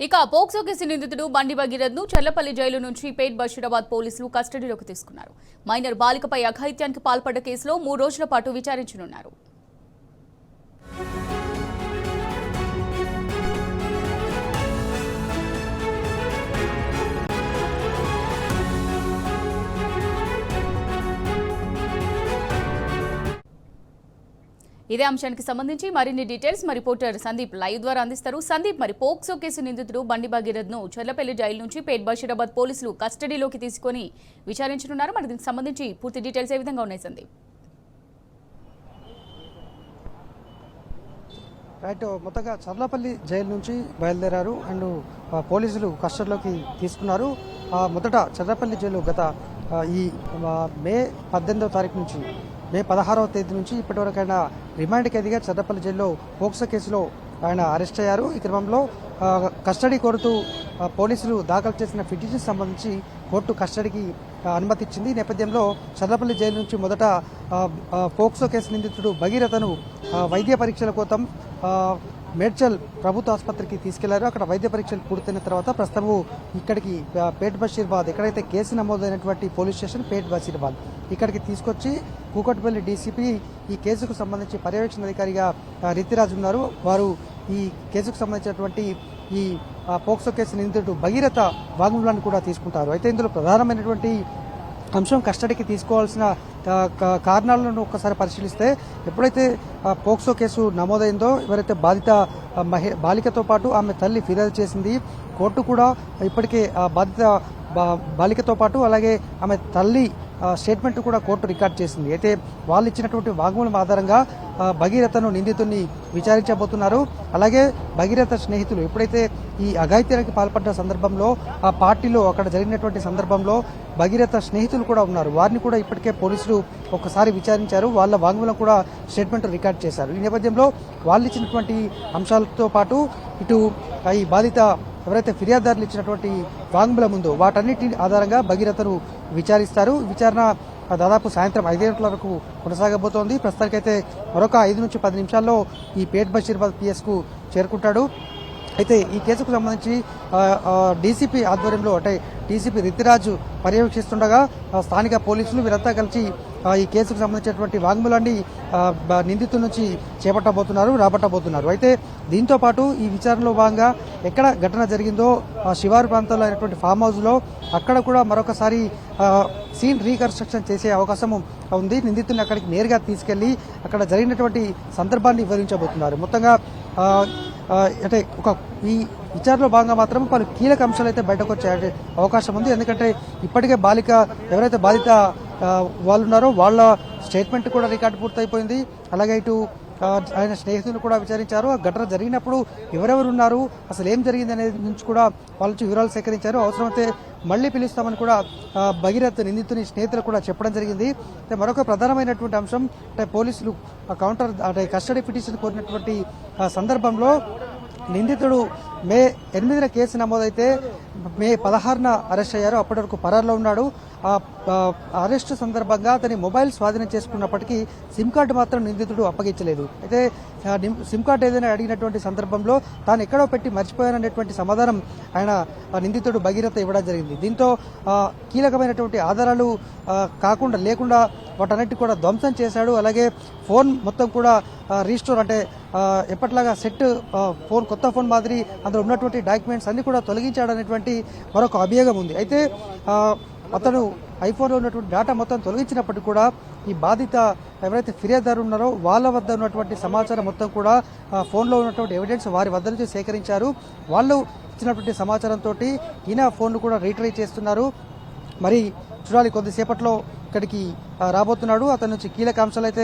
ఇక POCSO case నిందితుడు బండి భగీరథ్ ను చర్లపల్లి జైలు నుంచి పేట్ బషీరాబాద్ పోలీసులు కస్టడీలోకి తీసుకున్నారు. మైనర్ బాలికపై అఘాయిత్యానికి పాల్పడ్డ కేసులో 3 రోజుల పాటు విచారించనున్నారు. ఇదే అంశానికి సంబంధించి మరిన్ని డీటెయిల్స్ మా రిపోర్టర్ సందీప్ లైవ్ ద్వారా అందిస్తారు. సందీప్, మరి పోక్సో కేసు నిందితుడు బండి భగీరథ్ ను చర్లపల్లి జైలు నుంచి పేట్ బషీరాబాద్ పోలీసులు కస్టడీలోకి తీసుకొని విచారించనున్నారు. మరి దీనికి సంబంధించి పూర్తి డీటెయిల్స్ ఏ విధంగా ఉన్నాయి సందీప్? రైట్, మొత్తంగా చర్లపల్లి జైలు నుంచి బయలుదేరారు అండ్ పోలీసులు కస్టడీలోకి తీసుకున్నారు. మొదట చర్లపల్లి జైలు గత ఈ మే 18వ తారీఖు నుంచి మే 16వ తేదీ నుంచి ఇప్పటివరకు ఆయన రిమాండ్ ఖైదీగా చర్లపల్లి జైల్లో పోక్సో కేసులో ఆయన అరెస్ట్ అయ్యారు. ఈ క్రమంలో కస్టడీ కోరుతూ పోలీసులు దాఖలు చేసిన పిటిషన్ సంబంధించి కోర్టు కస్టడీకి అనుమతి ఇచ్చింది. ఈ నేపథ్యంలో చర్లపల్లి జైలు నుంచి మొదట పోక్సో కేసు నిందితుడు భగీరథను వైద్య పరీక్షల కోసం మేడ్చల్ ప్రభుత్వ ఆసుపత్రికి తీసుకెళ్లారు. అక్కడ వైద్య పరీక్షలు పూర్తయిన తర్వాత ప్రస్తుతం ఇక్కడికి పేట్ బషీరాబాద్, ఎక్కడైతే కేసు నమోదైనటువంటి పోలీస్ స్టేషన్ పేట్ బషీరాబాద్, ఇక్కడికి తీసుకొచ్చి కూకట్పల్లి డీసీపీ ఈ కేసుకు సంబంధించి పర్యవేక్షణ అధికారిగా రితిరాజ్ ఉన్నారు. వారు ఈ కేసుకు సంబంధించినటువంటి ఈ పోక్సో కేసు నిందితుడు భగీరథ వాంగ్మూలాన్ని కూడా తీసుకుంటారు. అయితే ఇందులో ప్రధానమైనటువంటి అంశం కస్టడీకి తీసుకోవాల్సిన కారణాలను ఒక్కసారి పరిశీలిస్తే, ఎప్పుడైతే పోక్సో కేసు నమోదైందో ఎవరైతే బాలికతో పాటు ఆమె తల్లి ఫిర్యాదు చేసింది, కోర్టు కూడా ఇప్పటికే బాధిత బాలికతో పాటు అలాగే ఆమె తల్లి స్టేట్మెంట్ కూడా కోర్టు రికార్డ్ చేసింది. అయితే వాళ్ళు ఇచ్చినటువంటి వాంగ్మూలం ఆధారంగా భగీరథను నిందితుడిని విచారించబోతున్నారు. అలాగే భగీరథ స్నేహితులు ఎప్పుడైతే ఈ అఘాయిత్యానికి పాల్పడ్డ సందర్భంలో ఆ పార్టీలో అక్కడ జరిగినటువంటి సందర్భంలో భగీరథ స్నేహితులు కూడా ఉన్నారు. వారిని కూడా ఇప్పటికే పోలీసులు ఒక్కసారి విచారించారు. వాళ్ళ వాంగ్మూలం కూడా స్టేట్మెంట్ రికార్డ్ చేశారు. ఈ నేపథ్యంలో వాళ్ళు ఇచ్చినటువంటి అంశాలతో పాటు ఇటు ఈ బాధిత ఎవరైతే ఫిర్యాదుదారులు ఇచ్చినటువంటి వాంగ్మూలం ఉందో వాటన్నిటి ఆధారంగా భగీరథను విచారిస్తారు. విచారణ దాదాపు సాయంత్రం 5 గంటల వరకు కొనసాగబోతోంది. ప్రస్తుతానికైతే మరొక 5 నుంచి 10 నిమిషాల్లో ఈ పేట్ బషీరాబాద్ పిఎస్కు చేరుకుంటాడు. అయితే ఈ కేసుకు సంబంధించి డీసీపీ ఆధ్వర్యంలో అంటే డీసీపీ రితిరాజు పర్యవేక్షిస్తుండగా స్థానిక పోలీసులు వీరంతా కలిసి ఈ కేసుకు సంబంధించినటువంటి వాంగ్మూలాన్ని నిందితుల నుంచి రాబట్టబోతున్నారు. అయితే దీంతో పాటు ఈ విచారణలో భాగంగా ఎక్కడ ఘటన జరిగిందో శివారు ప్రాంతంలో అయినటువంటి ఫామ్ హౌస్లో అక్కడ కూడా మరొకసారి సీన్ రీకన్స్ట్రక్షన్ చేసే అవకాశం ఉంది. నిందితుడిని అక్కడికి నేరుగా తీసుకెళ్లి అక్కడ జరిగినటువంటి సందర్భాన్ని వివరించబోతున్నారు. మొత్తంగా అంటే ఈ విచారణలో భాగంగా మాత్రం పలు కీలక అంశాలు అయితే బయటకు వచ్చే అవకాశం ఉంది. ఎందుకంటే ఇప్పటికే ఎవరైతే బాధిత వాళ్ళు ఉన్నారో వాళ్ళ స్టేట్మెంట్ కూడా రికార్డు పూర్తయిపోయింది. అలాగే ఇటు ఆయన స్నేహితులు కూడా విచారించారు. ఆ ఘటన జరిగినప్పుడు ఎవరెవరు ఉన్నారు, అసలు ఏం జరిగింది అనేది నుంచి కూడా వాళ్ళ నుంచి వివరాలు సేకరించారు. అవసరమైతే మళ్లీ పిలుస్తామని కూడా భగీరథ్ నిందితుని స్నేహితులు కూడా చెప్పడం జరిగింది. మరొక ప్రధానమైనటువంటి అంశం అంటే పోలీసులు కస్టడీ పిటిషన్ కోరినటువంటి సందర్భంలో నిందితుడు మే 8న కేసు నమోదైతే మే 16న అరెస్ట్ అయ్యారు. అప్పటి వరకు పరారులో ఉన్నాడు. ఆ అరెస్టు సందర్భంగా అతని మొబైల్ స్వాధీనం చేసుకున్నప్పటికీ సిమ్ కార్డు మాత్రం నిందితుడు అప్పగించలేదు. అయితే సిమ్ కార్డు ఏదైనా అడిగినటువంటి సందర్భంలో తాను ఎక్కడో పెట్టి మర్చిపోయాననేటువంటి సమాధానం ఆయన నిందితుడు భగీరథ ఇవ్వడం జరిగింది. దీంతో కీలకమైనటువంటి ఆధారాలు లేకుండా వాటన్నిటి కూడా ధ్వంసం చేశాడు. అలాగే ఫోన్ మొత్తం కూడా రీస్టోర్ అంటే ఎప్పట్లాగా కొత్త ఫోన్ మాదిరి అందులో ఉన్నటువంటి డాక్యుమెంట్స్ అన్ని కూడా తొలగించాడు అనేటువంటి మరొక అభియోగం ఉంది. అయితే అతను ఐఫోన్లో ఉన్నటువంటి డేటా మొత్తం తొలగించినప్పటికీ కూడా ఈ బాధిత ఎవరైతే ఫిర్యాదుదారు ఉన్నారో వాళ్ళ వద్ద ఉన్నటువంటి సమాచారం మొత్తం కూడా ఫోన్లో ఉన్నటువంటి ఎవిడెన్స్ వారి వద్ద నుంచి సేకరించారు. వాళ్ళు ఇచ్చినటువంటి సమాచారంతో ఈయన ఫోన్ను కూడా రీట్రై చేస్తున్నారు. మరి చూడాలి, కొద్దిసేపట్లో ఇక్కడికి రాబోతున్నాడు. అతని నుంచి కీలక అంశాలు అయితే